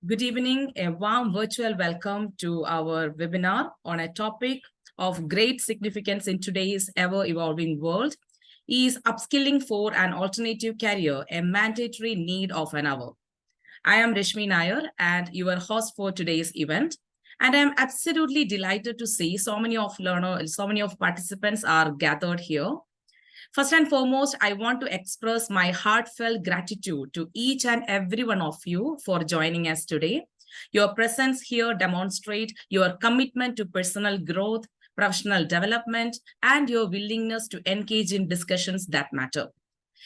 Good evening, a warm virtual welcome to our webinar on a topic of great significance in today's ever-evolving world. Is upskilling for an alternative career a mandatory need of an hour? I am Rashmi Nair and your host for today's event. And I'm absolutely delighted to see so many of participants are gathered here. First and foremost, I want to express my heartfelt gratitude to each and every one of you for joining us today. Your presence here demonstrates your commitment to personal growth, professional development, and your willingness to engage in discussions that matter.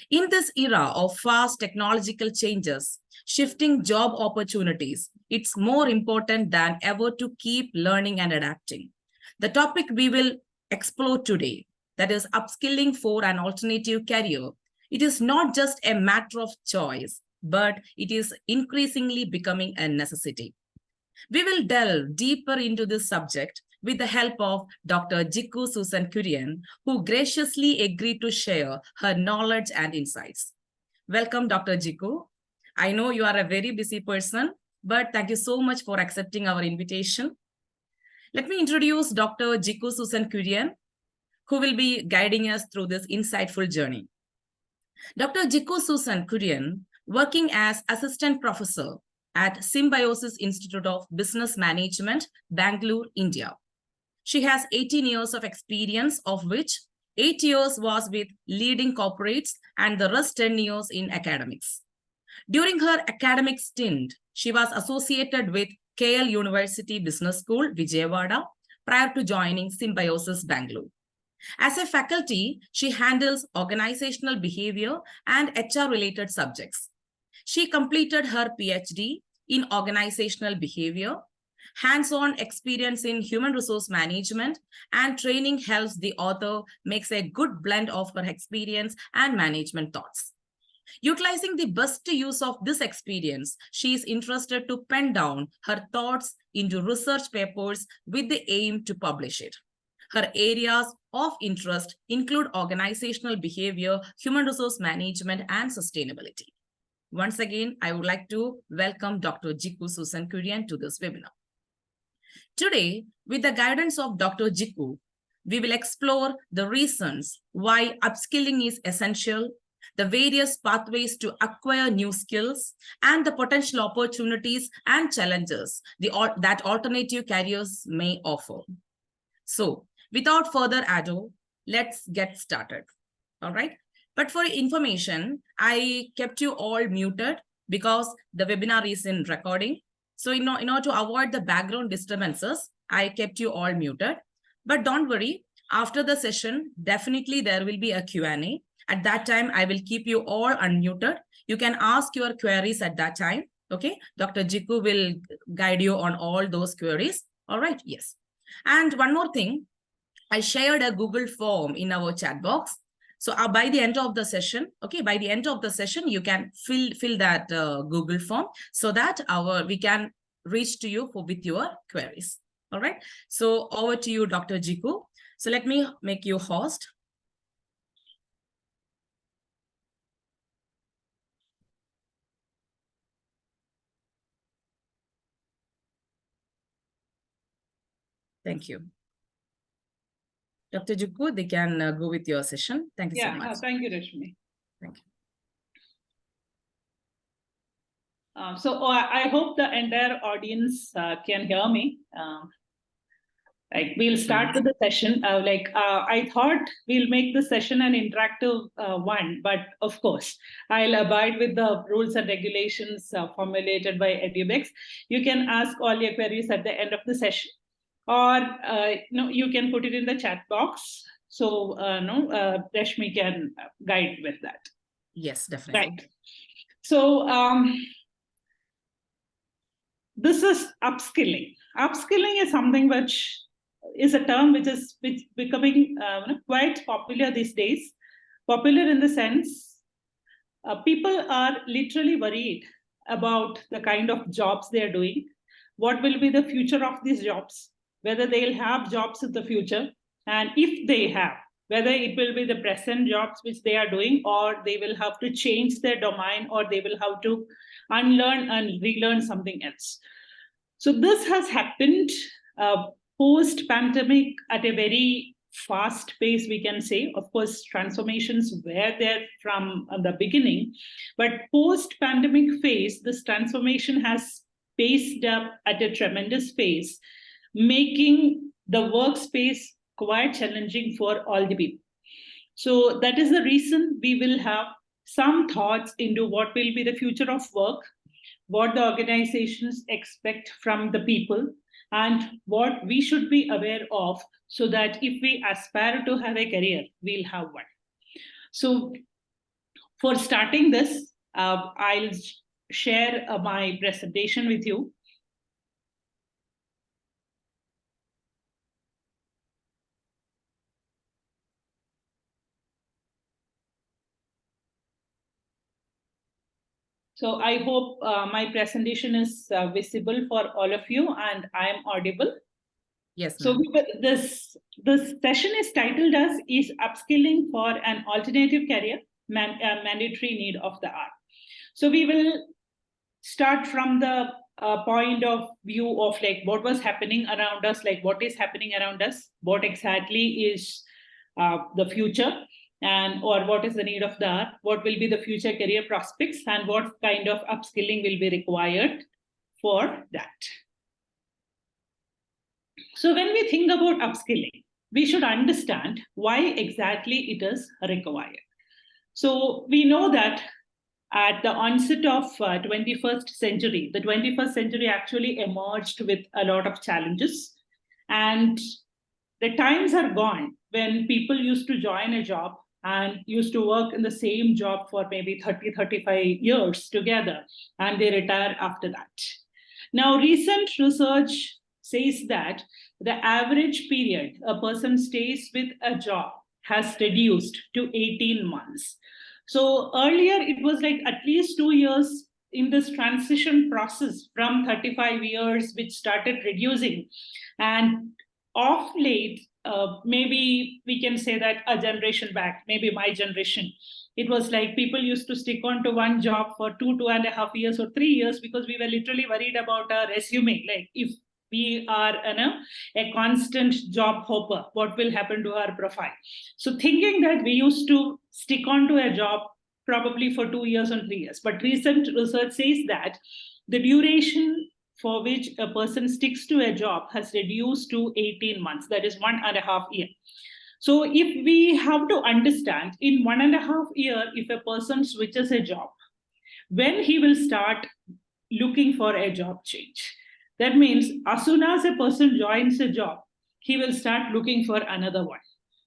In this era of fast technological changes, shifting job opportunities, it's more important than ever to keep learning and adapting. The topic we will explore today, that is upskilling for an alternative career, it is not just a matter of choice, but it is increasingly becoming a necessity. We will delve deeper into this subject with the help of Dr. Jikku Susan Kurian, who graciously agreed to share her knowledge and insights. Welcome, Dr. Jikku. I know you are a very busy person, but thank you so much for accepting our invitation. Let me introduce Dr. Jikku Susan Kurian, who will be guiding us through this insightful journey. Dr. Jikku Susan Kurian, working as assistant professor at Symbiosis Institute of Business Management, Bangalore, India. She has 18 years of experience, of which 8 years was with leading corporates and the rest 10 years in academics. During her academic stint, she was associated with KL University Business School, Vijayawada, prior to joining Symbiosis Bangalore. As a faculty, she handles organizational behavior and HR-related subjects. She completed her PhD in organizational behavior. Hands-on experience in human resource management and training helps the author makes a good blend of her experience and management thoughts. Utilizing the best use of this experience, she is interested to pen down her thoughts into research papers with the aim to publish it. Her areas of interest include organizational behavior, human resource management, and sustainability. Once again, I would like to welcome Dr. Jikku Susan Kurian to this webinar. Today, with the guidance of Dr. Jikku, we will explore the reasons why upskilling is essential, the various pathways to acquire new skills, and the potential opportunities and challenges that alternative careers may offer. So, without further ado, let's get started. All right. But for information, I kept you all muted because the webinar is in recording. So in order to avoid the background disturbances, I kept you all muted. But don't worry, after the session, definitely there will be a Q&A. At that time, I will keep you all unmuted. You can ask your queries at that time. Okay, Dr. Jikku will guide you on all those queries. All right, yes. And one more thing, I shared a Google form in our chat box. So by the end of the session, okay, by the end of the session, you can fill that Google form so that we can reach to you with your queries. All right. So over to you, Dr. Jikku. So let me make you host. Thank you. Dr. Jikku, they can go with your session. Thank you so much. Thank you, Rashmi. Thank you. So I hope the entire audience can hear me. We'll start with the session. I thought we'll make the session an interactive one, but of course, I'll abide with the rules and regulations formulated by Edubex. You can ask all your queries at the end of the session, or you can put it in the chat box. So Rashmi can guide with that. Yes, definitely. Right. So this is upskilling. Upskilling is something which is a term which is becoming quite popular these days. Popular in the sense people are literally worried about the kind of jobs they are doing. What will be the future of these jobs? Whether they'll have jobs in the future, and if they have, whether it will be the present jobs which they are doing, or they will have to change their domain, or they will have to unlearn and relearn something else. So this has happened post-pandemic at a very fast pace, we can say. Of course, transformations were there from the beginning, but post-pandemic phase, this transformation has paced up at a tremendous pace, making the workspace quite challenging for all the people. So that is the reason we will have some thoughts into what will be the future of work, what the organizations expect from the people, and what we should be aware of, so that if we aspire to have a career, we'll have one. So for starting this, I'll share my presentation with you. So I hope my presentation is visible for all of you and I am audible. Yes. So this session is titled as "Is Upskilling for an Alternative Career Mandatory Need of the Hour?" So we will start from the point of view of like what was happening around us, like what is happening around us, what exactly is the future, and or what is the need of the hour, what will be the future career prospects, and what kind of upskilling will be required for that. So when we think about upskilling, we should understand why exactly it is required. So we know that at the onset of 21st century, the 21st century actually emerged with a lot of challenges. And the times are gone when people used to join a job and used to work in the same job for maybe 30, 35 years together, and they retire after that. Now, recent research says that the average period a person stays with a job has reduced to 18 months. So earlier it was like at least 2 years in this transition process from 35 years, which started reducing. And of late, maybe we can say that a generation back, maybe my generation, it was like people used to stick on to one job for 2.5 years or 3 years, because we were literally worried about our resume. Like if we are a constant job hopper, what will happen to our profile? So thinking that we used to stick on to a job probably for 2 years or 3 years. But recent research says that the duration for which a person sticks to a job has reduced to 18 months. That is 1.5 years. So if we have to understand in 1.5 years, if a person switches a job, when he will start looking for a job change. That means as soon as a person joins a job, he will start looking for another one.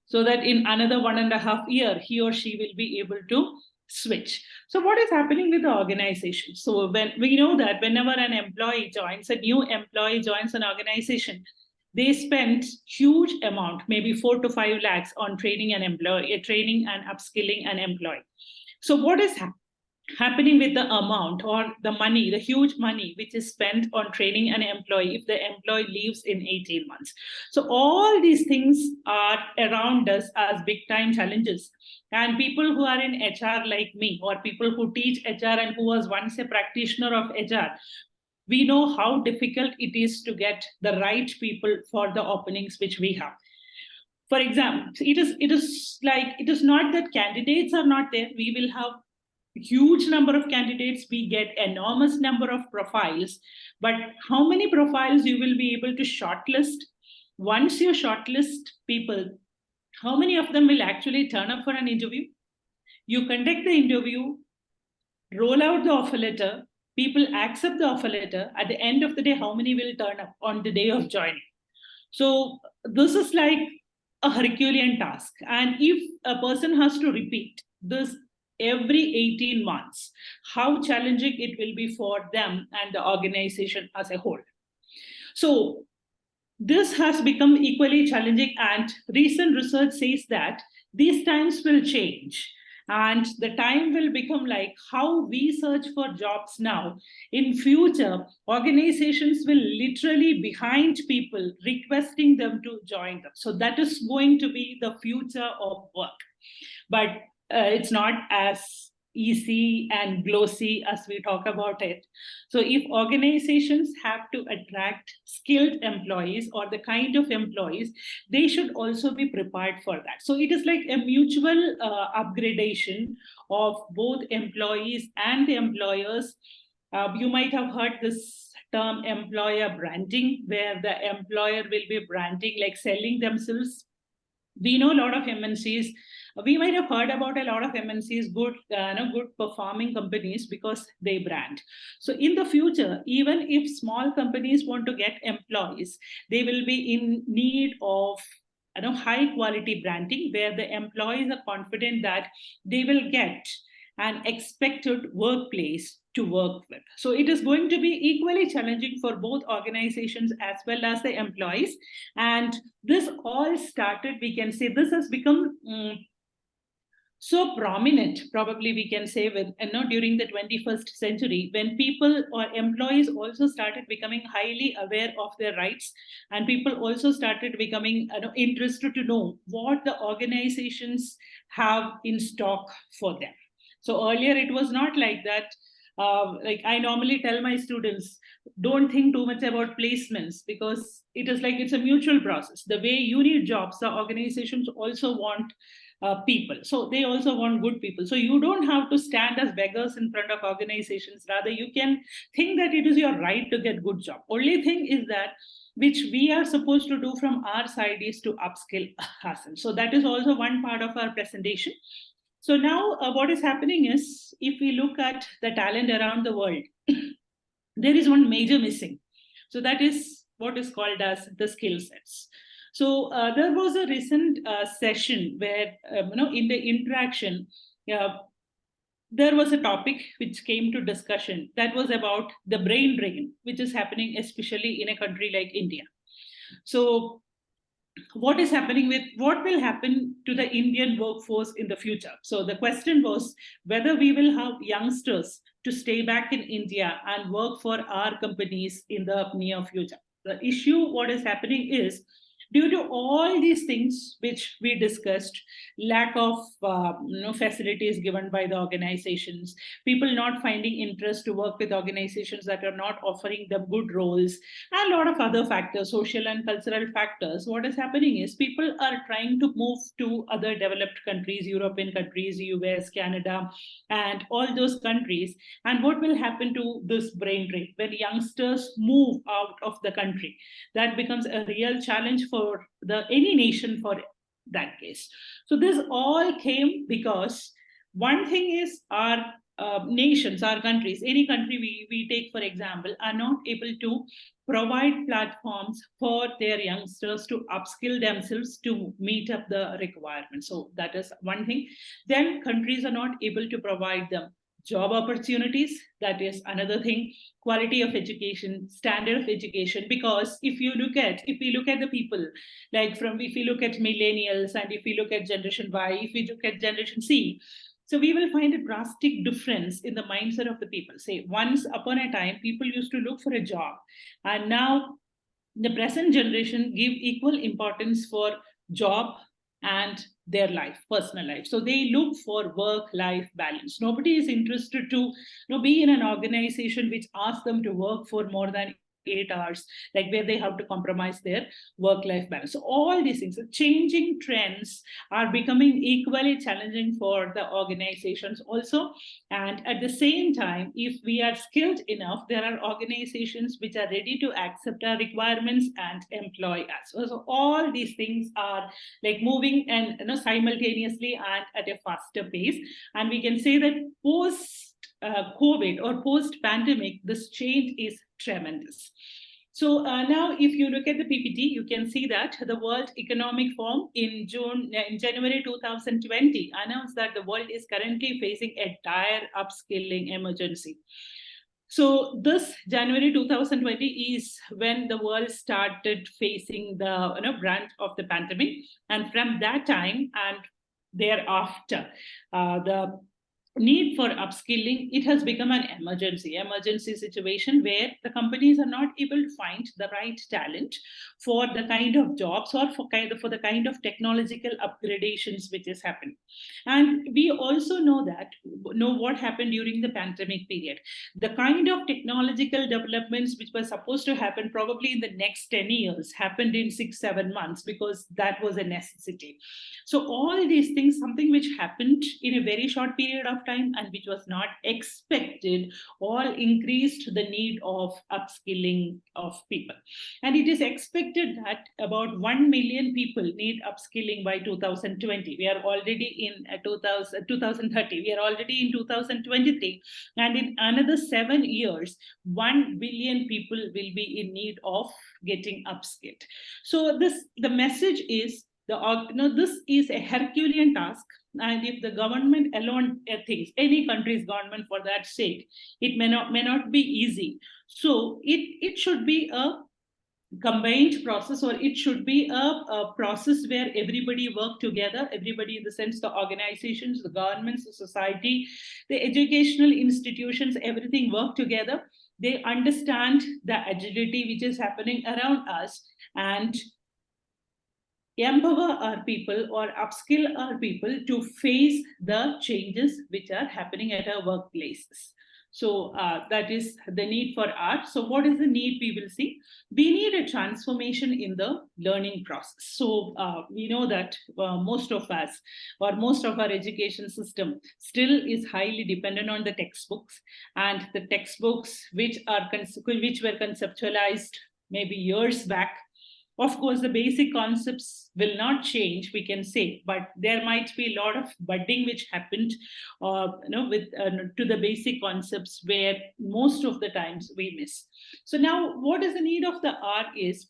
So that in another 1.5 years, he or she will be able to switch. So what is happening with the organization? So when we know that whenever an employee joins, a new employee joins an organization, they spend huge amount, maybe 4 to 5 lakhs on training an employee, training and upskilling an employee. So what is happening with the amount or the money, the huge money which is spent on training an employee if the employee leaves in 18 months? So all these things are around us as big time challenges. And people who are in HR like me, or people who teach HR and who was once a practitioner of HR, we know how difficult it is to get the right people for the openings which we have. For example, it is not that candidates are not there. We will have huge number of candidates, we get enormous number of profiles, but how many profiles you will be able to shortlist? Once you shortlist people, how many of them will actually turn up for an interview? You conduct the interview, roll out the offer letter, people accept the offer letter. At the end of the day, how many will turn up on the day of joining? So this is like a Herculean task. And if a person has to repeat this every 18 months, how challenging it will be for them and the organization as a whole. So this has become equally challenging, and recent research says that these times will change. And the time will become like how we search for jobs now. In future, organizations will literally behind people requesting them to join them. So that is going to be the future of work. But it's not as easy and glossy as we talk about it. So if organizations have to attract skilled employees or the kind of employees, they should also be prepared for that. So it is like a mutual upgradation of both employees and the employers. You might have heard this term employer branding, where the employer will be branding, like selling themselves. We know a lot of MNCs. We might have heard about a lot of MNCs, good performing companies, because they brand. So in the future, even if small companies want to get employees, they will be in need of high quality branding, where the employees are confident that they will get an expected workplace to work with. So it is going to be equally challenging for both organizations as well as the employees. And this all started, we can say, this has become so prominent, probably we can say, with during the 21st century, when people or employees also started becoming highly aware of their rights, and people also started becoming interested to know what the organizations have in stock for them. So earlier it was not like that. Like I normally tell my students, don't think too much about placements, because it is like it's a mutual process. The way you need jobs, the organizations also want people. So they also want good people. So you don't have to stand as beggars in front of organizations. Rather, you can think that it is your right to get good job. Only thing is that which we are supposed to do from our side is to upskill ourselves. So that is also one part of our presentation. So now what is happening is, if we look at the talent around the world, there is one major missing. So that is what is called as the skill sets. So there was a recent session where, in the interaction, there was a topic which came to discussion that was about the brain drain, which is happening especially in a country like India. So what is happening with what will happen to the Indian workforce in the future? So the question was whether we will have youngsters to stay back in India and work for our companies in the near future. The issue, what is happening is, due to all these things which we discussed, lack of facilities given by the organizations, people not finding interest to work with organizations that are not offering them good roles, and a lot of other factors, social and cultural factors, what is happening is people are trying to move to other developed countries, European countries, US, Canada, and all those countries. And what will happen to this brain drain when youngsters move out of the country? That becomes a real challenge for any nation for that case. So this all came because one thing is our nations, our countries, any country we take for example, are not able to provide platforms for their youngsters to upskill themselves to meet up the requirements. So that is one thing. Then countries are not able to provide them job opportunities. That is another thing. Quality of education, standard of education. Because if we look at the people, like if we look at millennials, and if we look at generation Y, if we look at generation C, so we will find a drastic difference in the mindset of the people. Say once upon a time, people used to look for a job, and now the present generation give equal importance for job and their life, personal life. So they look for work-life balance. Nobody is interested to be in an organization which asks them to work for more than 8 hours, like where they have to compromise their work-life balance. So all these things, the changing trends are becoming equally challenging for the organizations also. And at the same time, if we are skilled enough, there are organizations which are ready to accept our requirements and employ us. So all these things are like moving and simultaneously and at a faster pace. And we can say that post COVID or post pandemic, this change is tremendous. So now, if you look at the PPT, you can see that the World Economic Forum in January 2020 announced that the world is currently facing a dire upskilling emergency. So this January 2020 is when the world started facing the brunt of the pandemic, and from that time, and thereafter. The need for upskilling, it has become an emergency situation where the companies are not able to find the right talent for the kind of jobs or for the kind of technological upgradations which is happening. And we also know what happened during the pandemic period. The kind of technological developments which were supposed to happen probably in the next 10 years happened in 6-7 months, because that was a necessity. So all these things, something which happened in a very short period of time and which was not expected, all increased the need of upskilling of people. And it is expected that about 1 million people need upskilling by 2020. We are already in 2030. We are already in 2023. And in another 7 years, 1 billion people will be in need of getting upskilled. So the message is, this is a Herculean task, and if the government alone thinks, any country's government for that sake, it may not be easy. So it should be a combined process, or it should be a process where everybody work together, everybody in the sense the organizations, the governments, the society, the educational institutions, everything work together. They understand the agility which is happening around us, and empower our people or upskill our people to face the changes which are happening at our workplaces. So that is the need for art. So what is the need we will see? We need a transformation in the learning process. So we know that most of us, or most of our education system still is highly dependent on the textbooks, and the textbooks which were conceptualized maybe years back. Of course, the basic concepts will not change, we can say, but there might be a lot of budding which happened, with to the basic concepts where most of the times we miss. So now, what is the need of the art is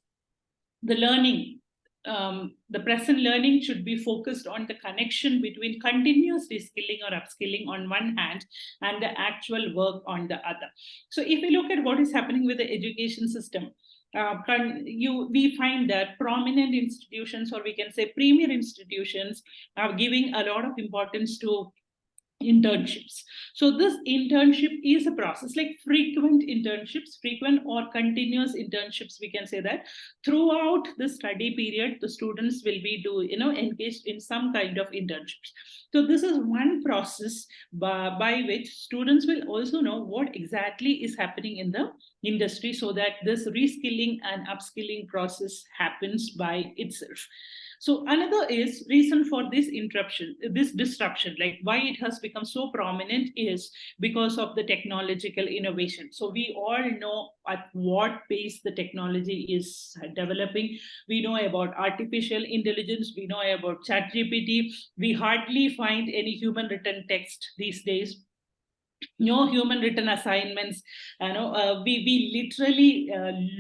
the learning. The present learning should be focused on the connection between continuous reskilling or upskilling on one hand and the actual work on the other. So if we look at what is happening with the education system, we find that prominent institutions, or we can say premier institutions, are giving a lot of importance to internships. So this internship is a process, like frequent internships, frequent or continuous internships, we can say that throughout the study period the students will be engaged in some kind of internships. So this is one process by which students will also know what exactly is happening in the industry, so that this reskilling and upskilling process happens by itself. So another is reason for this disruption, like why it has become so prominent, is because of the technological innovation. So we all know at what pace the technology is developing. We know about artificial intelligence. We know about ChatGPT. We hardly find any human written text these days, no human written assignments. We literally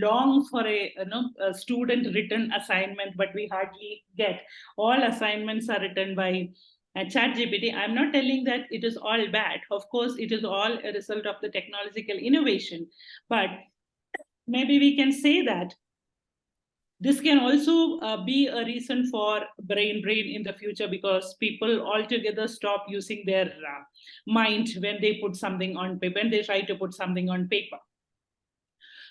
long for a student written assignment, but we hardly get. All assignments are written by chat gpt. I'm not telling that it is all bad. Of course it is all a result of the technological innovation, but maybe we can say that this can also be a reason for brain drain in the future, because people altogether stop using their mind when they put something on paper, when they try to put something on paper.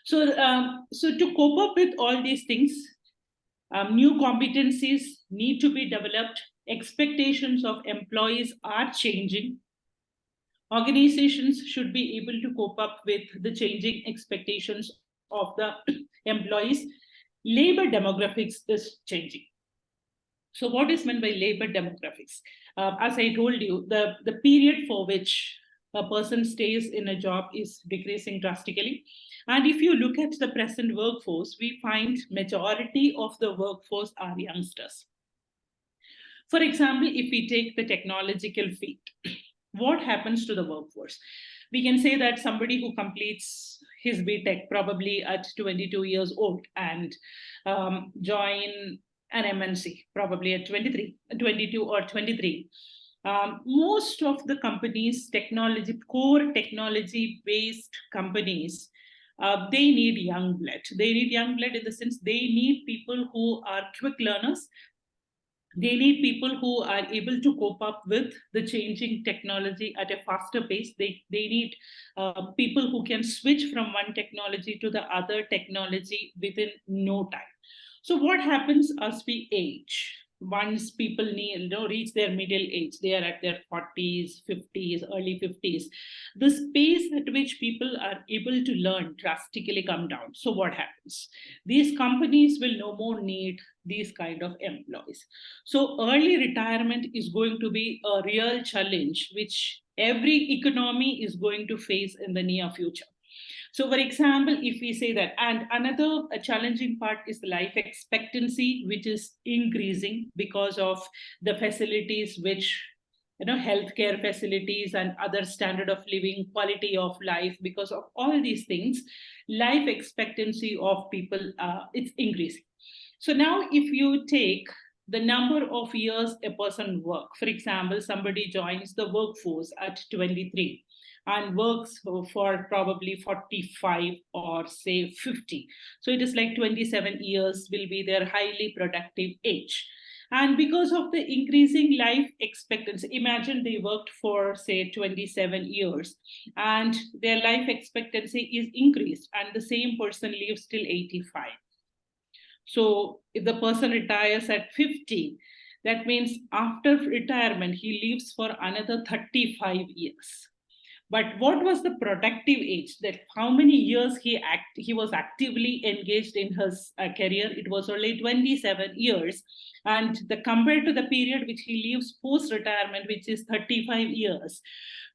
So to cope up with all these things, new competencies need to be developed. Expectations of employees are changing. Organizations should be able to cope up with the changing expectations of the employees. Labor demographics is changing. So what is meant by labor demographics? As I told you, the period for which a person stays in a job is decreasing drastically. And if you look at the present workforce, we find majority of the workforce are youngsters. For example, if we take the technological field, what happens to the workforce? We can say that somebody who completes his BTech probably at 22 years old and join an MNC probably at 23, 22 or 23. Most of the companies, core technology-based companies, they need young blood. They need young blood in the sense they need people who are quick learners, They need people who are able to cope up with the changing technology at a faster pace. They need people who can switch from one technology to the other technology within no time. So what happens as we age? Once people reach their middle age, they are at their 40s, 50s, early 50s. The space at which people are able to learn drastically come down. So what happens? These companies will no more need these kind of employees. So early retirement is going to be a real challenge, which every economy is going to face in the near future. So, for example, if we say that, and another challenging part is the life expectancy, which is increasing because of the facilities which healthcare facilities and other standard of living, quality of life. Because of all these things, life expectancy of people it's increasing. So now, if you take the number of years a person work, for example, somebody joins the workforce at 23 and works for probably 45 or say 50. So it is like 27 years will be their highly productive age. And because of the increasing life expectancy, imagine they worked for say 27 years and their life expectancy is increased and the same person lives till 85. So if the person retires at 50, that means after retirement, he lives for another 35 years. But what was the productive age? That how many years he was actively engaged in his career? It was only 27 years. And compared to the period which he lives post retirement, which is 35 years,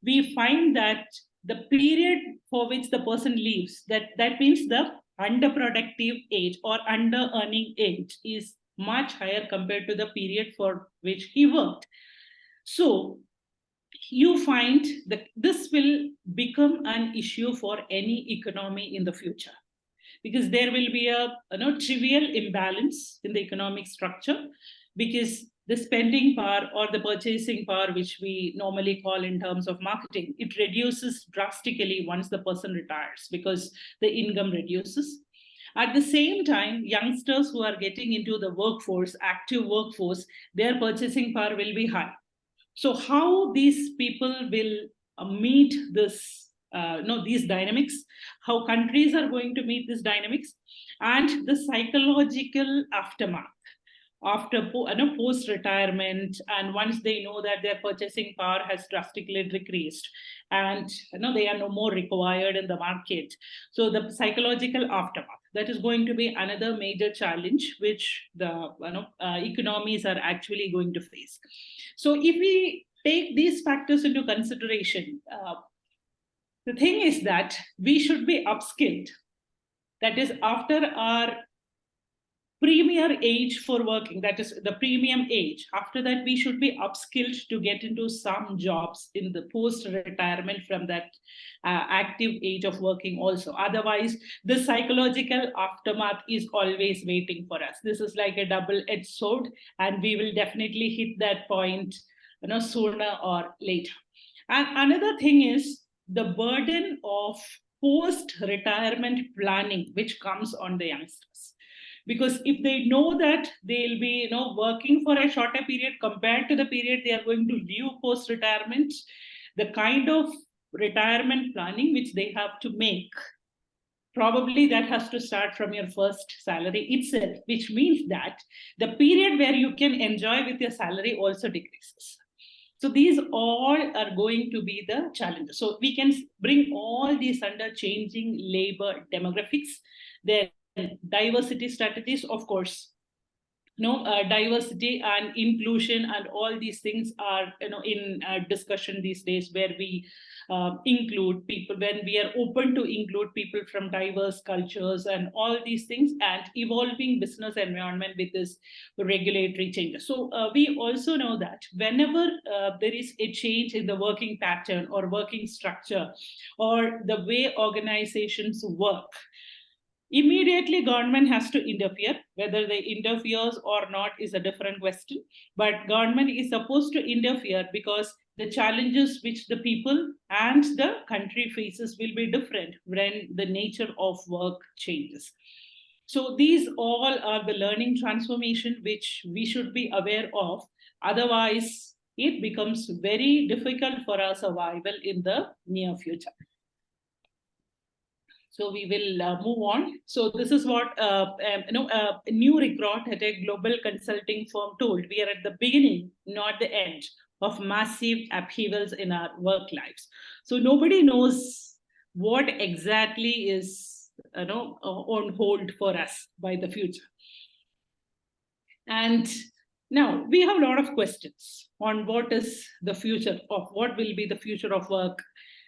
we find that the period for which the person leaves, that means the underproductive age or under earning age is much higher compared to the period for which he worked. So you find that this will become an issue for any economy in the future, because there will be a trivial imbalance in the economic structure, because the spending power or the purchasing power, which we normally call in terms of marketing, it reduces drastically once the person retires because the income reduces. At the same time, youngsters who are getting into the workforce, active workforce, their purchasing power will be high. So how these people will meet this these dynamics, how countries are going to meet these dynamics, and the psychological aftermath after post retirement, and once they know that their purchasing power has drastically decreased and they are no more required in the market. So the psychological aftermath, that is going to be another major challenge which the economies are actually going to face. So if we take these factors into consideration, the thing is that we should be upskilled. That is, after our premier age for working, that is the premium age, after that we should be upskilled to get into some jobs in the post retirement from that active age of working also. Otherwise the psychological aftermath is always waiting for us. This is like a double edged sword, and we will definitely hit that point sooner or later. And another thing is the burden of post retirement planning which comes on the youngsters, because if they know that they'll be working for a shorter period compared to the period they are going to leave post retirement, the kind of retirement planning which they have to make, probably that has to start from your first salary itself, which means that the period where you can enjoy with your salary also decreases. So these all are going to be the challenges. So we can bring all these under changing labor demographics, then diversity strategies, of course. Diversity and inclusion and all these things are in discussion these days, where we include people, when we are open to include people from diverse cultures and all these things, and evolving business environment with this regulatory changes. So we also know that whenever there is a change in the working pattern or working structure or the way organizations work, immediately government has to interfere. Whether they interferes or not is a different question, but government is supposed to interfere because the challenges which the people and the country faces will be different when the nature of work changes. So these all are the learning transformation which we should be aware of. Otherwise, it becomes very difficult for our survival in the near future. So we will move on. So this is what a new recruit at a global consulting firm told. We are at the beginning, not the end, of massive upheavals in our work lives. So nobody knows what exactly is on hold for us by the future. And now we have a lot of questions on what is the future of what will be the future of work.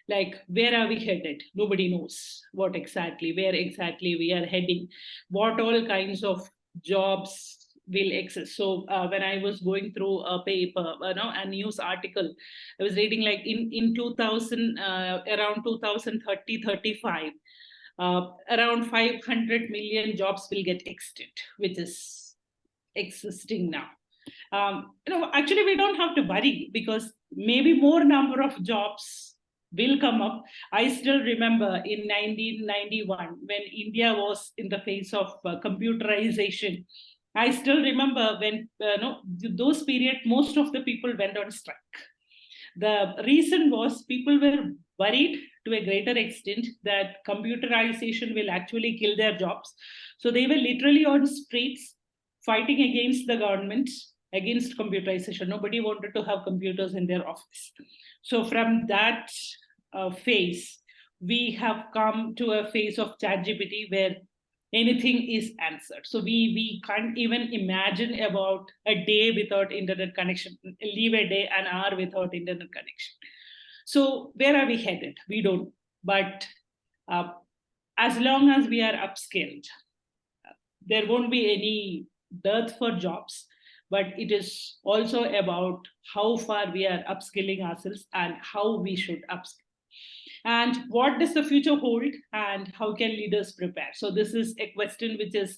Like, where are we headed? Nobody knows where exactly we are heading, what all kinds of jobs will exist. So when I was going through a paper, a news article, I was reading like in 2000, around 2030, 35, around 500 million jobs will get extinct, which is existing now. Actually, we don't have to worry because maybe more number of jobs will come up. I still remember in 1991 when India was in the phase of computerization. I still remember when those period most of the people went on strike. The reason was people were worried to a greater extent that computerization will actually kill their jobs. So they were literally on streets fighting against the government, against computerization. Nobody wanted to have computers in their office. So from that phase, we have come to a phase of ChatGPT where anything is answered. So we can't even imagine about a day without internet connection, leave a day, an hour without internet connection. So where are we headed? We don't. But uh, as long as we are upskilled, there won't be any dearth for jobs. But it is also about how far we are upskilling ourselves and how we should upskill. And what does the future hold and how can leaders prepare? So this is a question which is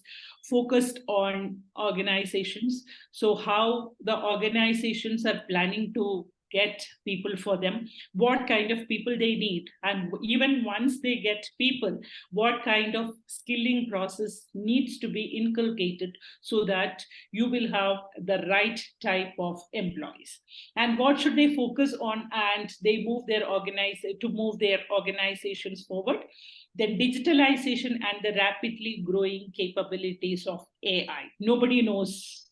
focused on organizations. So how the organizations are planning to get people for them, what kind of people they need, and even once they get people, what kind of skilling process needs to be inculcated so that you will have the right type of employees, and what should they focus on, and they move their organizations forward. Then digitalization and the rapidly growing capabilities of AI. Nobody knows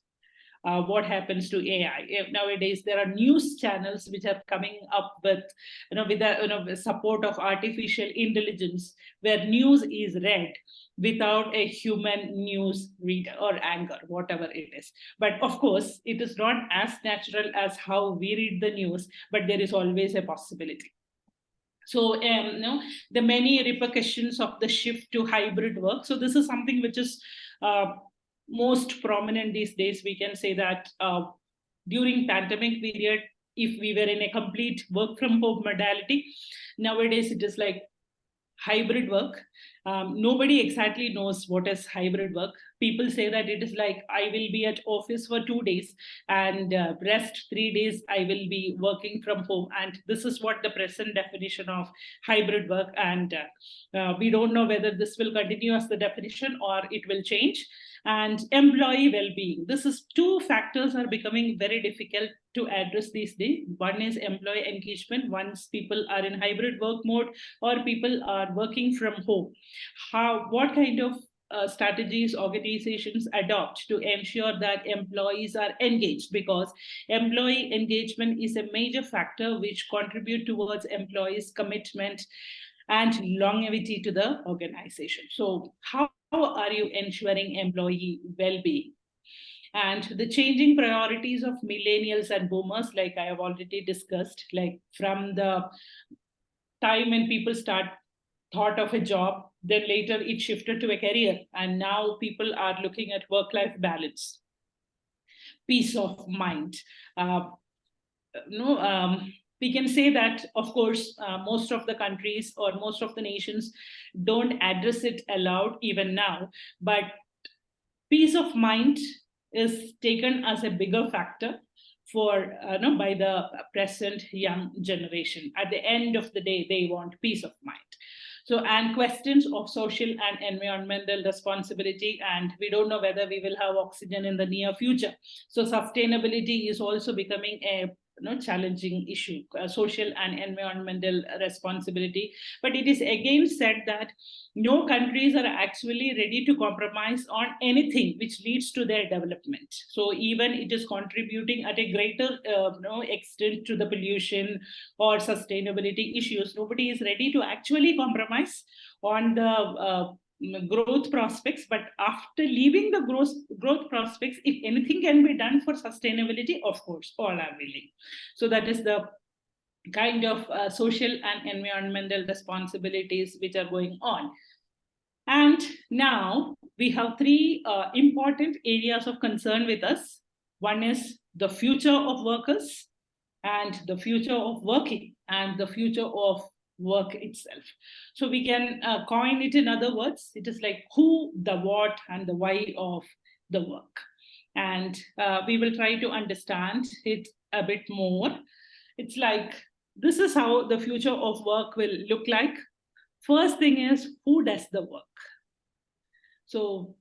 what happens to AI. Nowadays, there are news channels which are coming up with, with the support of artificial intelligence, where news is read without a human news reader or anchor, whatever it is. But of course, it is not as natural as how we read the news, but there is always a possibility. So the many repercussions of the shift to hybrid work. So this is something which is most prominent these days. We can say that during pandemic period, if we were in a complete work from home modality, nowadays it is like hybrid work. Nobody exactly knows what is hybrid work. People say that it is like, I will be at office for 2 days and rest 3 days I will be working from home, and this is what the present definition of hybrid work. And we don't know whether this will continue as the definition or it will change. And employee well-being, this is two factors are becoming very difficult to address these days. One is employee engagement once people are in hybrid work mode or people are working from home. What kind of strategies organizations adopt to ensure that employees are engaged, because employee engagement is a major factor which contribute towards employees commitment and longevity to the organization. So how are you ensuring employee well-being? And the changing priorities of millennials and boomers, like I have already discussed, like from the time when people start thought of a job, then later it shifted to a career, and now people are looking at work-life balance, peace of mind. Uh, no, we can say that, of course, most of the countries or most of the nations don't address it aloud even now, but peace of mind is taken as a bigger factor for no, by the present young generation. At the end of the day, they want peace of mind. So, and questions of social and environmental responsibility, and we don't know whether we will have oxygen in the near future. So sustainability is also becoming a challenging issue, social and environmental responsibility. But it is again said that no countries are actually ready to compromise on anything which leads to their development. So even it is contributing at a greater extent to the pollution or sustainability issues, nobody is ready to actually compromise on the growth prospects. But after leaving the growth prospects, if anything can be done for sustainability, of course all are willing. So that is the kind of social and environmental responsibilities which are going on. And now we have three important areas of concern with us. One is the future of workers, and the future of working, and the future of work itself. So we can coin it in other words. It is like who, the what, and the why of the work. And we will try to understand it a bit more. It's like this is how the future of work will look like. First thing is, who does the work? So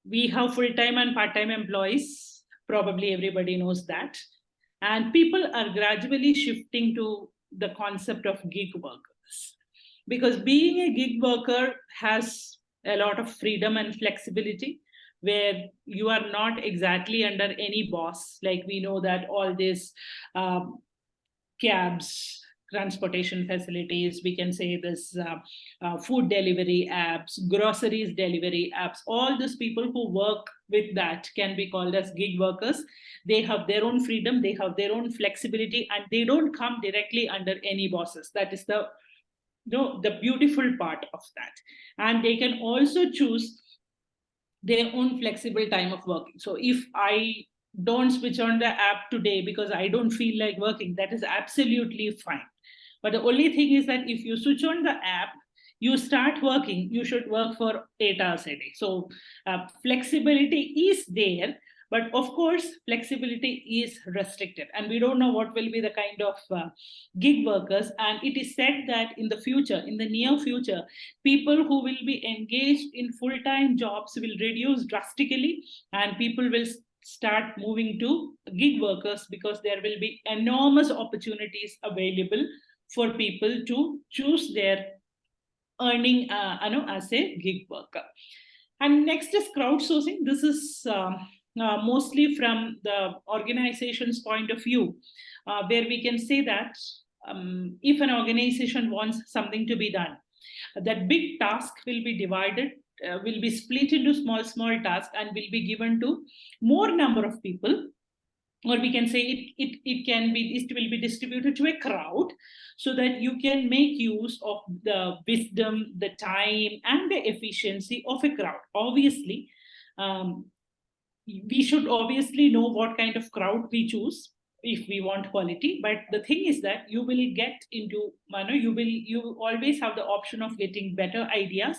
we have full-time and part-time employees. Probably everybody knows that. And people are gradually shifting to the concept of gig workers, because being a gig worker has a lot of freedom and flexibility, where you are not exactly under any boss. Like we know that all these cabs, transportation facilities, we can say this food delivery apps, groceries delivery apps, all these people who work with that can be called as gig workers. They have their own freedom, they have their own flexibility, and they don't come directly under any bosses. That is the the beautiful part of that. And they can also choose their own flexible time of working. So if I don't switch on the app today because I don't feel like working, that is absolutely fine. But the only thing is that if you switch on the app, you start working, you should work for 8 hours a day. So flexibility is there, but of course, flexibility is restricted. And we don't know what will be the kind of gig workers. And it is said that in the future, in the near future, people who will be engaged in full-time jobs will reduce drastically, and people will start moving to gig workers, because there will be enormous opportunities available for people to choose their earning as a gig worker. And next is crowdsourcing. This is mostly from the organization's point of view, where we can say that if an organization wants something to be done, that big task will be divided, will be split into small tasks, and will be given to more number of people. Or we can say it will be distributed to a crowd, so that you can make use of the wisdom, the time, and the efficiency of a crowd. Obviously, we should obviously know what kind of crowd we choose if we want quality. But the thing is that you will get into you always have the option of getting better ideas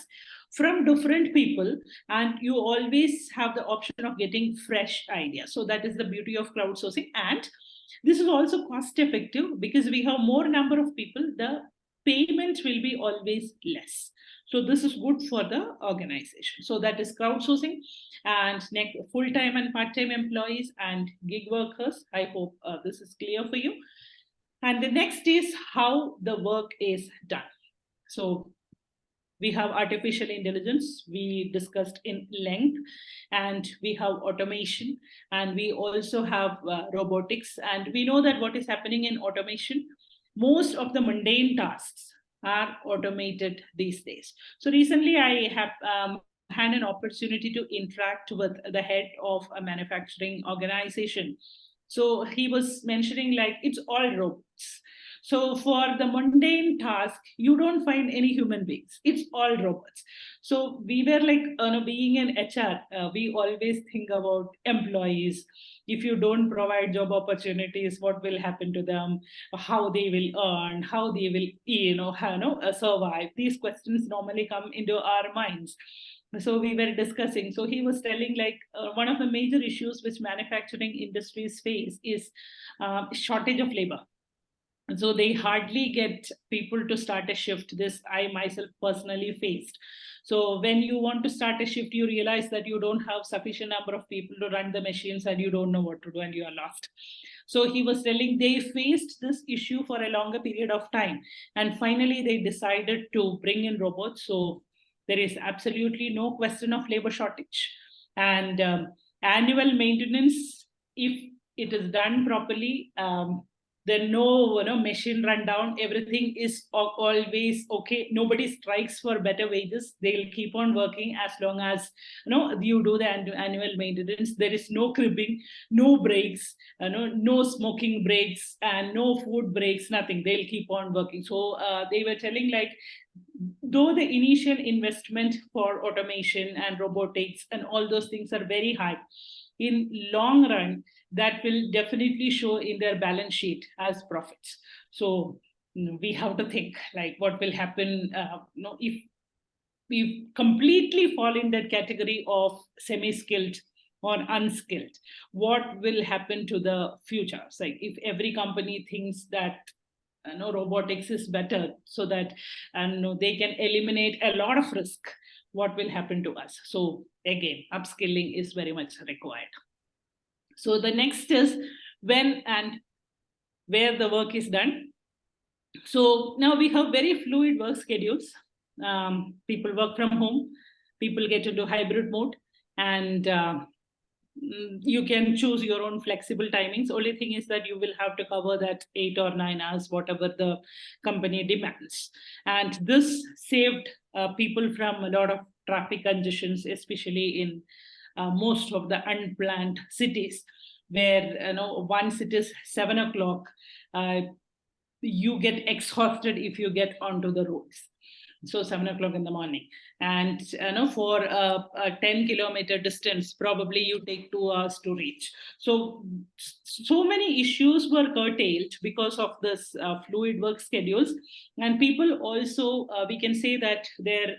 from different people, and you always have the option of getting fresh ideas. So that is the beauty of crowdsourcing. And this is also cost effective, because we have more number of people, the payment will be always less. So this is good for the organization. So that is crowdsourcing. And next, full-time and part-time employees and gig workers. I hope this is clear for you. And the next is how the work is done. So we have artificial intelligence, we discussed in length, and we have automation, and we also have robotics. And we know that what is happening in automation, most of the mundane tasks are automated these days. So recently I have had an opportunity to interact with the head of a manufacturing organization. So he was mentioning like it's all robots. So for the mundane task, you don't find any human beings. It's all robots. So we were like, being an HR, we always think about employees. If you don't provide job opportunities, what will happen to them? How they will earn? How they will, survive? These questions normally come into our minds. So we were discussing. So he was telling like one of the major issues which manufacturing industries face is shortage of labor. So they hardly get people to start a shift. This I myself personally faced. So when you want to start a shift, you realize that you don't have sufficient number of people to run the machines and you don't know what to do and you are lost. So he was telling they faced this issue for a longer period of time, and finally they decided to bring in robots. So there is absolutely no question of labor shortage. And annual maintenance, if it is done properly, then no, machine rundown, everything is always okay. Nobody strikes for better wages. They'll keep on working as long as you do the annual maintenance. There is no cribbing, no breaks, no smoking breaks, and no food breaks, nothing. They'll keep on working. So they were telling, like, though the initial investment for automation and robotics and all those things are very high, in long run that will definitely show in their balance sheet as profits. So we have to think, like, what will happen if we completely fall in that category of semi-skilled or unskilled. What will happen to the future? So, like, if every company thinks that robotics is better, so that they can eliminate a lot of risk, what will happen to us? So again, upskilling is very much required. So the next is when and where the work is done. So now we have very fluid work schedules. People work from home, people get into hybrid mode, and you can choose your own flexible timings. Only thing is that you will have to cover that 8 or 9 hours, whatever the company demands. And this saved people from a lot of traffic congestions, especially in most of the unplanned cities, where once it is 7 o'clock, you get exhausted if you get onto the roads. So 7 o'clock in the morning, and for a 10-kilometer distance, probably you take 2 hours to reach. So many issues were curtailed because of this fluid work schedules. And people also, we can say that their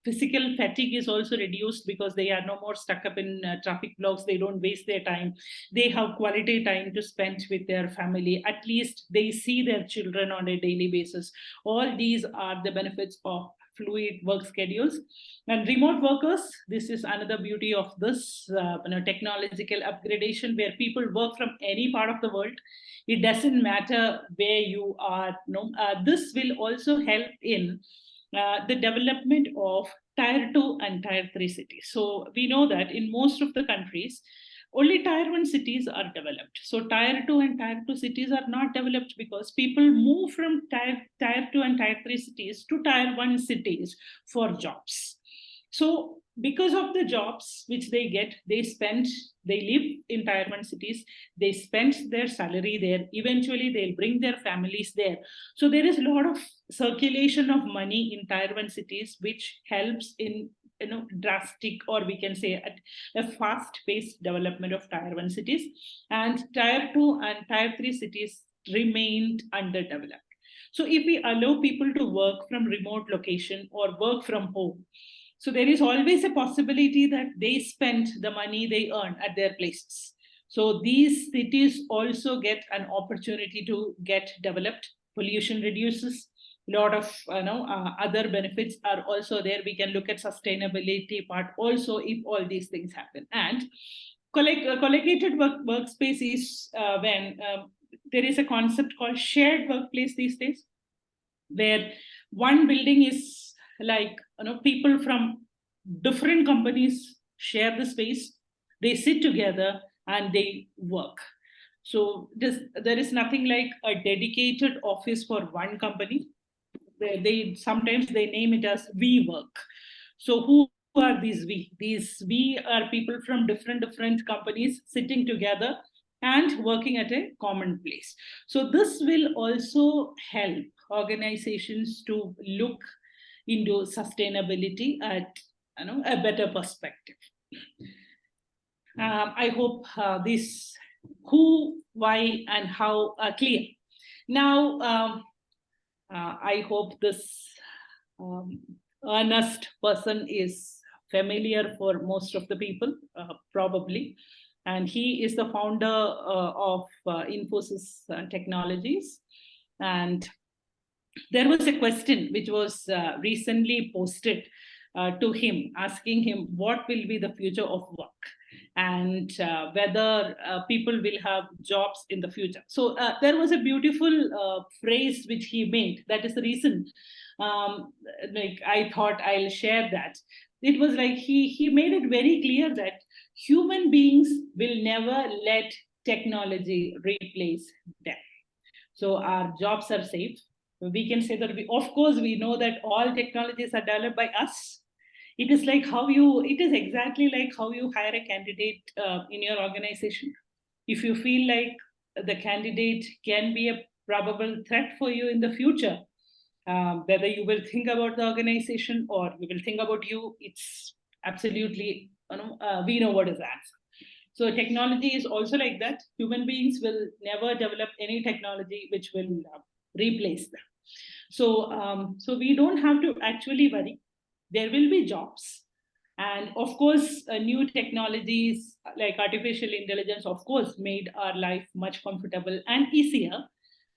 physical fatigue is also reduced because they are no more stuck up in traffic blocks. They don't waste their time. They have quality time to spend with their family. At least they see their children on a daily basis. All these are the benefits of fluid work schedules. And remote workers, this is another beauty of this technological upgradation, where people work from any part of the world. It doesn't matter where you are. This will also help in the development of tier 2 and tier 3 cities. So we know that in most of the countries, only tier 1 cities are developed. So tier 2 and tier 2 cities are not developed because people move from tier 2 and tier 3 cities to tier 1 cities for jobs. So because of the jobs which they get, they live in tier 1 cities, they spend their salary there, eventually they'll bring their families there. So there is a lot of circulation of money in tier 1 cities, which helps in drastic, or we can say at a fast paced development of tier 1 cities. And tier 2 and tier 3 cities remained underdeveloped. So if we allow people to work from remote location or work from home, so there is always a possibility that they spend the money they earn at their places. So these cities also get an opportunity to get developed. Pollution reduces. A lot of other benefits are also there. We can look at sustainability part also if all these things happen. And collocated workspace is when there is a concept called shared workplace these days, where one building is like people from different companies share the space, they sit together and they work. So there is nothing like a dedicated office for one company. They sometimes they name it as we work. So who are these we? These we are people from different companies sitting together and working at a common place. So this will also help organizations to look into sustainability at a better perspective. I hope this who, why, and how are clear. Now, I hope this earnest person is familiar for most of the people, probably. And he is the founder of Infosys Technologies. And there was a question which was recently posted to him, asking him what will be the future of work, and whether people will have jobs in the future. So there was a beautiful phrase which he made. That is the reason like I thought I'll share that. It was like he made it very clear that human beings will never let technology replace them. So our jobs are safe. We can say that of course, we know that all technologies are developed by us. It is exactly like how you hire a candidate in your organization. If you feel like the candidate can be a probable threat for you in the future, whether you will think about the organization or we will think about you, it's absolutely, we know what is the answer. So technology is also like that. Human beings will never develop any technology which will replace them. So we don't have to actually worry. There will be jobs, and of course, new technologies like artificial intelligence, of course, made our life much comfortable and easier.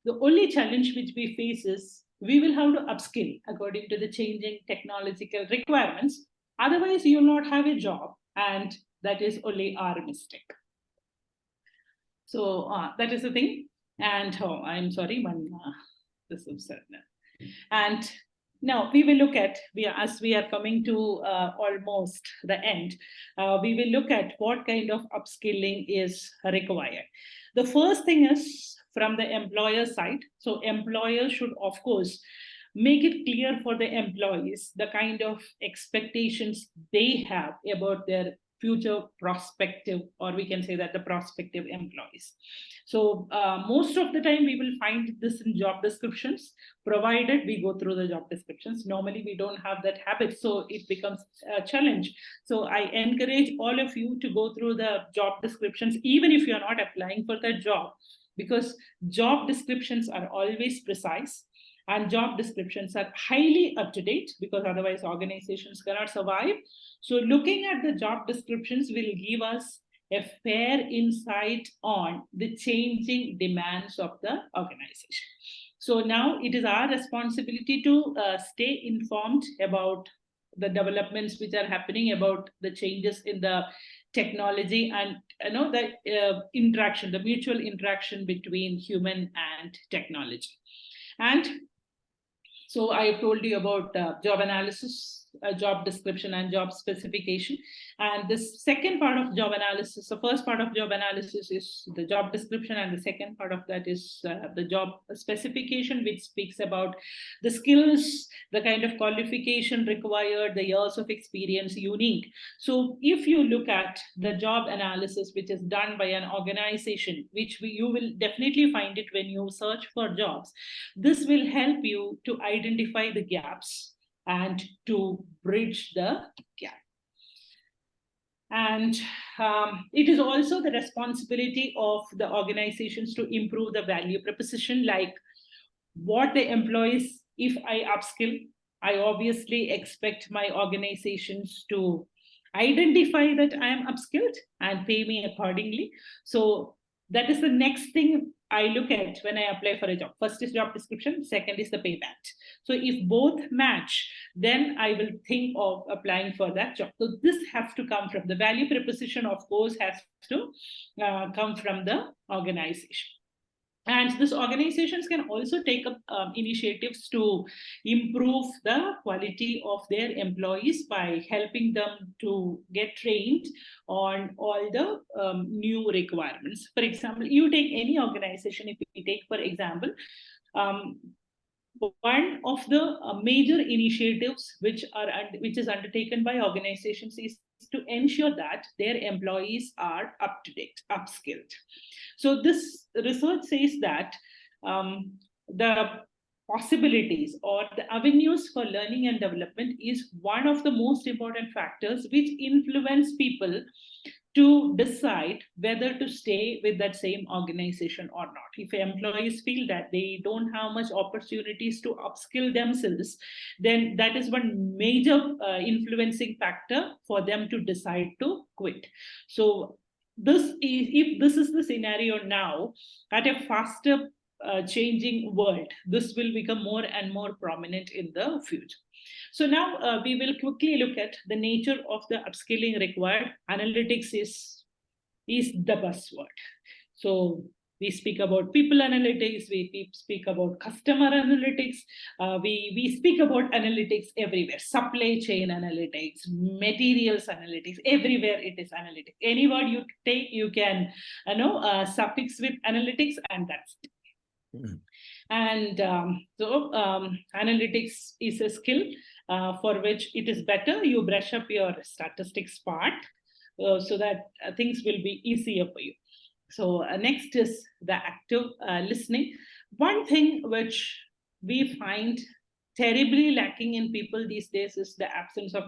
The only challenge which we face is we will have to upskill according to the changing technological requirements. Otherwise, you will not have a job, and that is only our mistake. So that is the thing. And I'm sorry, this is and now we will look at, as we are coming to almost the end, we will look at what kind of upskilling is required. The first thing is from the employer side. So employers should, of course, make it clear for the employees the kind of expectations they have about their future prospective, or we can say that the prospective employees. So most of the time we will find this in job descriptions, provided we go through the job descriptions. Normally we don't have that habit, so it becomes a challenge. So I encourage all of you to go through the job descriptions, even if you're not applying for that job, because job descriptions are always precise and job descriptions are highly up to date, because otherwise organizations cannot survive. So looking at the job descriptions will give us a fair insight on the changing demands of the organization. So now it is our responsibility to stay informed about the developments which are happening, about the changes in the technology, and the interaction, the mutual interaction between human and technology. And so I have told you about job analysis, job description, and job specification. And this second part of job analysis, the first part of job analysis is the job description, and the second part of that is the job specification, which speaks about the skills, the kind of qualification required, the years of experience you need. So if you look at the job analysis, which is done by an organization, which you will definitely find it when you search for jobs, this will help you to identify the gaps and to bridge the gap. And it is also the responsibility of the organizations to improve the value proposition, like what the employees, if I upskill, I obviously expect my organizations to identify that I am upskilled and pay me accordingly. So that is the next thing I look at when I apply for a job. First is job description, second is the pay band. So if both match, then I will think of applying for that job. So this has to come from the value proposition, of course, has to come from the organization. And these organizations can also take up initiatives to improve the quality of their employees by helping them to get trained on all the new requirements. For example, you take any organization, if you take, for example, one of the major initiatives which is undertaken by organizations is to ensure that their employees are up to date, upskilled. So this research says that the possibilities or the avenues for learning and development is one of the most important factors which influence people to decide whether to stay with that same organization or not. If employees feel that they don't have much opportunities to upskill themselves, then that is one major influencing factor for them to decide to quit. So if this is the scenario now, at a faster changing world, this will become more and more prominent in the future. So now we will quickly look at the nature of the upskilling required. Analytics is the buzzword. So we speak about people analytics, we speak about customer analytics, we speak about analytics everywhere, supply chain analytics, materials analytics, everywhere it is analytics. Any word you take, you can suffix with analytics, and that's it. And analytics is a skill for which it is better you brush up your statistics part so that things will be easier for you. So next is the active listening. One thing which we find terribly lacking in people these days is the absence of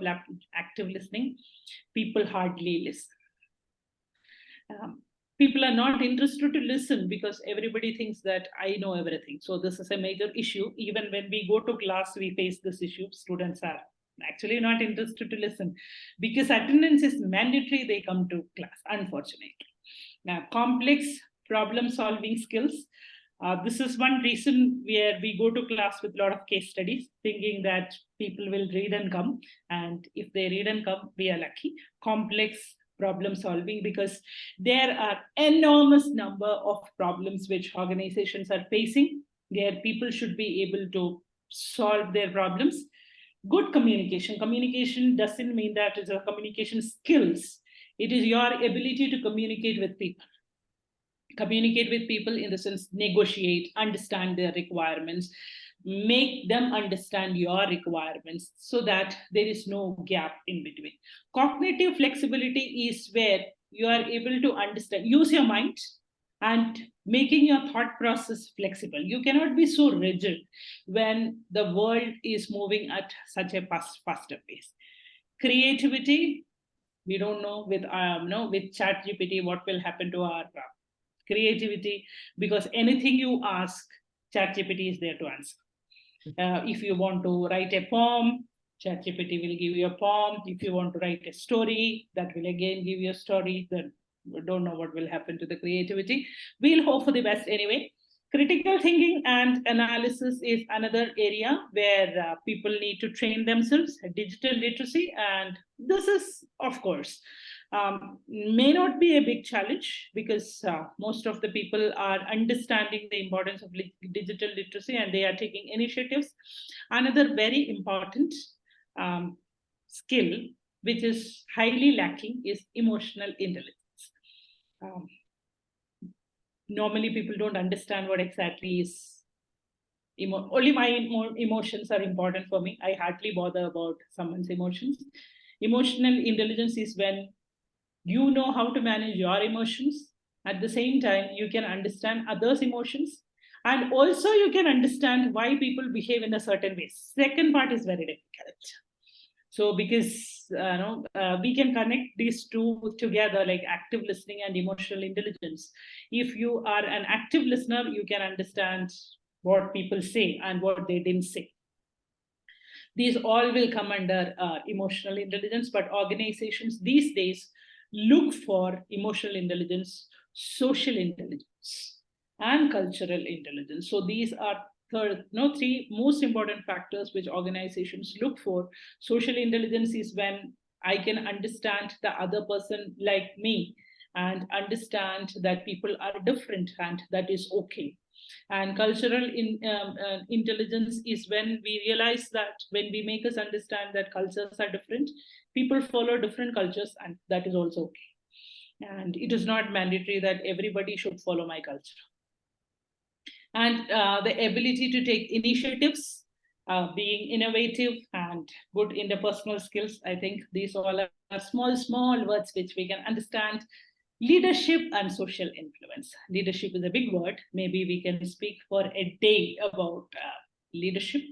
active listening. People hardly listen. People are not interested to listen because everybody thinks that I know everything. So this is a major issue. Even when we go to class, we face this issue. Students are actually not interested to listen because attendance is mandatory. They come to class, unfortunately. Now, complex problem solving skills. This is one reason where we go to class with a lot of case studies, thinking that people will read and come. And if they read and come, we are lucky. Complex problem solving, because there are enormous number of problems which organizations are facing, where people should be able to solve their problems. Good communication. Communication doesn't mean that it's a communication skills. It is your ability to communicate with people. Communicate with people in the sense, negotiate, understand their requirements, make them understand your requirements so that there is no gap in between. Cognitive flexibility is where you are able to understand, use your mind and making your thought process flexible. You cannot be so rigid when the world is moving at such a faster pace. Creativity, we don't know with ChatGPT what will happen to our creativity, because anything you ask, ChatGPT is there to answer. If you want to write a poem, ChatGPT will give you a poem. If you want to write a story, that will again give you a story. Then we don't know what will happen to the creativity. We'll hope for the best anyway. Critical thinking and analysis is another area where people need to train themselves, digital literacy. And this is, of course, may not be a big challenge because most of the people are understanding the importance of digital literacy and they are taking initiatives. Another very important skill, which is highly lacking, is emotional intelligence. Normally, people don't understand what exactly is only my emotions are important for me. I hardly bother about someone's emotions. Emotional intelligence is when you know how to manage your emotions. At the same time, you can understand others' emotions. And also you can understand why people behave in a certain way. Second part is very difficult. So because we can connect these two together, like active listening and emotional intelligence. If you are an active listener, you can understand what people say and what they didn't say. These all will come under emotional intelligence, but organizations these days look for emotional intelligence, social intelligence, and cultural intelligence. So these are three most important factors which organizations look for. Social intelligence is when I can understand the other person like me and understand that people are different, and that is okay. And cultural intelligence is when we realize that when we make us understand that cultures are different, people follow different cultures, and that is also okay. And it is not mandatory that everybody should follow my culture. And the ability to take initiatives, being innovative, and good interpersonal skills. I think these all are small words which we can understand. Leadership and social influence. Leadership is a big word. Maybe we can speak for a day about leadership.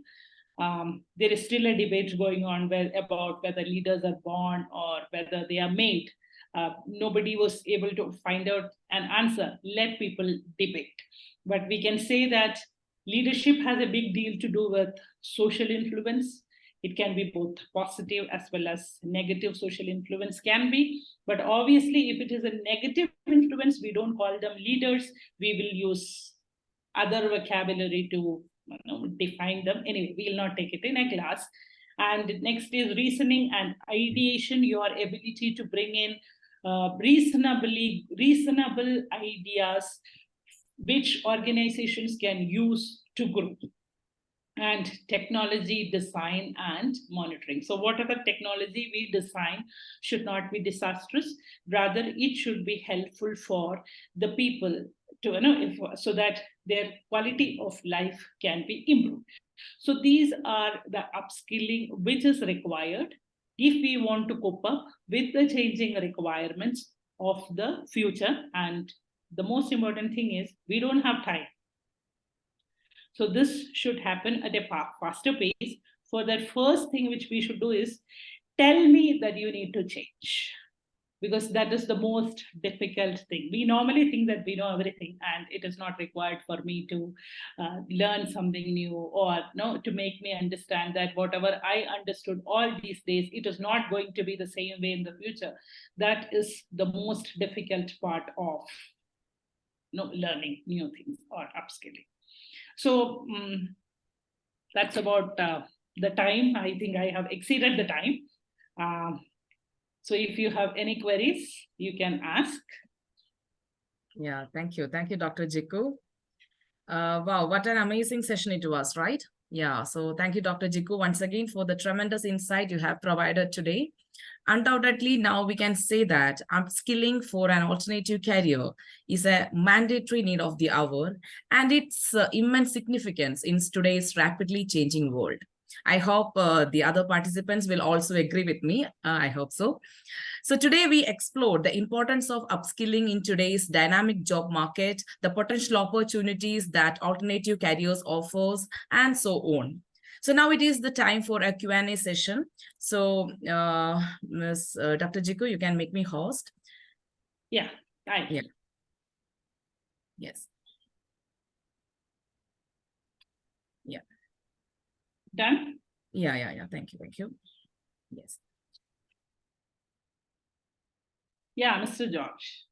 There is still a debate going on about whether leaders are born or whether they are made. Nobody was able to find out an answer. Let people debate. But we can say that leadership has a big deal to do with social influence. It can be both positive as well as negative. Social influence can be, but obviously if it is a negative influence, we don't call them leaders. We will use other vocabulary to define them. Anyway, we'll not take it in a class. And next is reasoning and ideation, your ability to bring in reasonable ideas which organizations can use to grow. And technology design and monitoring. So whatever technology we design should not be disastrous. Rather, it should be helpful for the people to so that their quality of life can be improved. So these are the upskilling which is required if we want to cope up with the changing requirements of the future. And the most important thing is we don't have time. So this should happen at a faster pace. For that, first thing which we should do is tell me that you need to change, because that is the most difficult thing. We normally think that we know everything and it is not required for me to learn something new, or no, to make me understand that whatever I understood all these days, it is not going to be the same way in the future. That is the most difficult part of learning new things or upskilling. So that's about the time. I think I have exceeded the time. So if you have any queries, you can ask. Yeah, thank you. Thank you, Dr. Jikku. Wow, what an amazing session it was, right? Yeah, so thank you, Dr. Jikku, once again for the tremendous insight you have provided today. Undoubtedly, now we can say that upskilling for an alternative career is a mandatory need of the hour, and its immense significance in today's rapidly changing world. I hope the other participants will also agree with me. I hope so. So today we explored the importance of upskilling in today's dynamic job market, the potential opportunities that alternative careers offers, and so on. So now it is the time for a Q&A session. So Ms. Dr. Jikku, you can make me host. Yeah, right. Yeah. Yes. Yeah. Done? Yeah. Thank you. Yes. Yeah, Mr. George.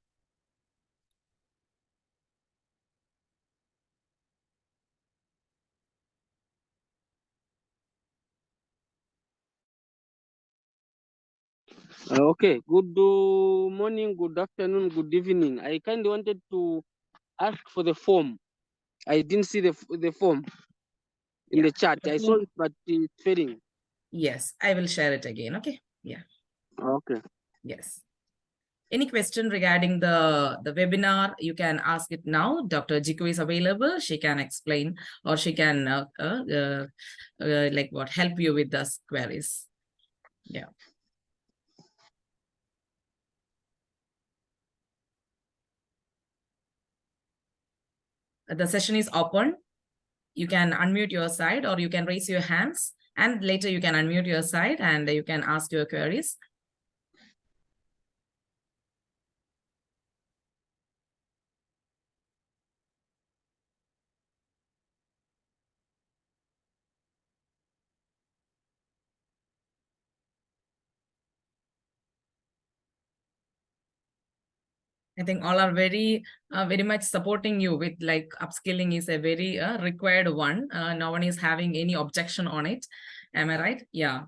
Okay, good morning, good afternoon, good evening. I kind of wanted to ask for the form. I didn't see the form in the chat. I saw it, but it's fading. Yes, I will share it again. Okay. Yeah. Okay. Yes. Any question regarding the webinar, you can ask it now. Dr. Jikku is available. She can explain, or she can help you with those queries. Yeah. The session is open. You can unmute your side, or you can raise your hands, and later you can unmute your side and you can ask your queries. I think all are very much supporting you with like upskilling is a very required one. No one is having any objection on it. Am I right? Yeah.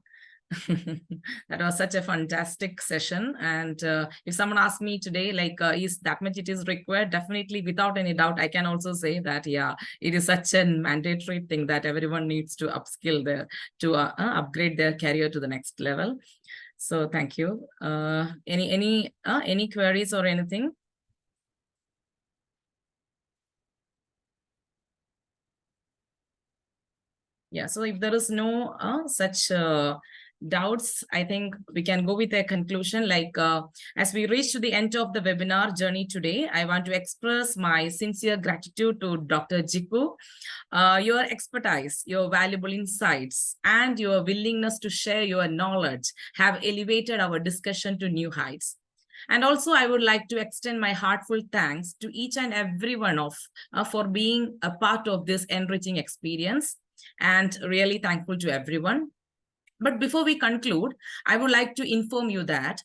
That was such a fantastic session. And if someone asks me today, like, is that much it is required? Definitely, without any doubt, I can also say that, yeah, it is such a mandatory thing that everyone needs to upskill to upgrade their career to the next level. So thank you. Any queries or anything? Yeah, so if there is no such doubts, I think we can go with a conclusion. Like as we reach to the end of the webinar journey today, I want to express my sincere gratitude to Dr. Jikku. Your expertise, your valuable insights, and your willingness to share your knowledge have elevated our discussion to new heights. And also, I would like to extend my heartfelt thanks to each and every one of for being a part of this enriching experience, and really thankful to everyone. But before we conclude, I would like to inform you that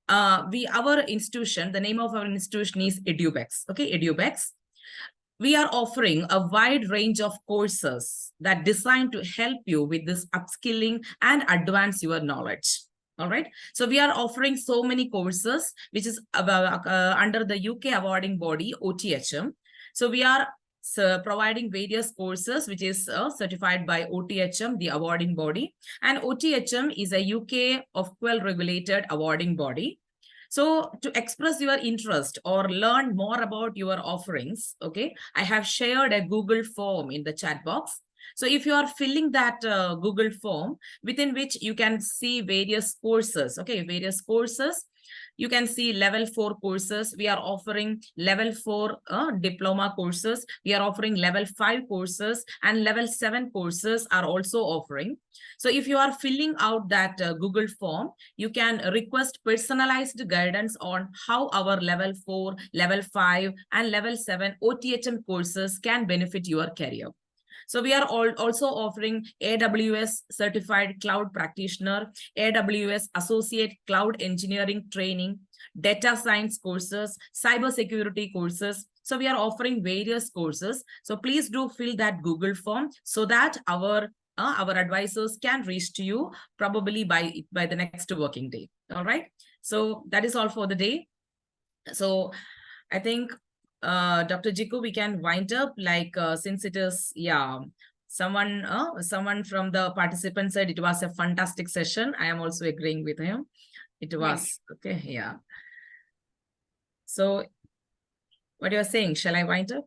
our institution, the name of our institution is Edubex. Okay, Edubex. we are offering a wide range of courses that designed to help you with this upskilling and advance your knowledge. All right. So we are offering so many courses, which is under the UK awarding body, OTHM. So we are providing various courses, which is certified by OTHM, the awarding body. And OTHM is a UK OFQUAL regulated awarding body. So to express your interest or learn more about your offerings, okay, I have shared a Google form in the chat box. So if you are filling that Google form, within which you can see various courses, okay, various courses, you can see level 4 courses. We are offering level 4 diploma courses. We are offering level 5 courses, and level 7 courses are also offering. So if you are filling out that Google form, you can request personalized guidance on how our level 4, level 5, and level 7 OTHM courses can benefit your career. So we are also offering AWS Certified Cloud Practitioner, AWS Associate Cloud Engineering Training, Data Science courses, Cybersecurity courses. So we are offering various courses. So please do fill that Google form so that our advisors can reach to you probably by the next working day. All right. So that is all for the day. So I think Dr. Jikku, we can wind up, like since it is, someone from the participant said it was a fantastic session. I am also agreeing with him. It was okay. Yeah. So what you're saying, shall I wind up?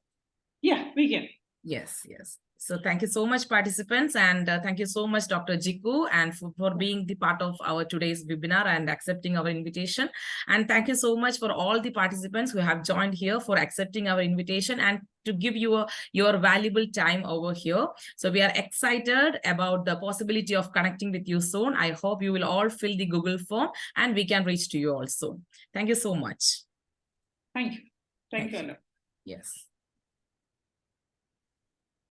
Yeah, we can. Yes, yes. So thank you so much, participants, and thank you so much, Dr. Jikku, and for being the part of our today's webinar and accepting our invitation. And thank you so much for all the participants who have joined here for accepting our invitation and to give you your valuable time over here. So we are excited about the possibility of connecting with you soon. I hope you will all fill the Google form and we can reach to you also. Thank you so much. Thank you. Thank you, Anna. Yes.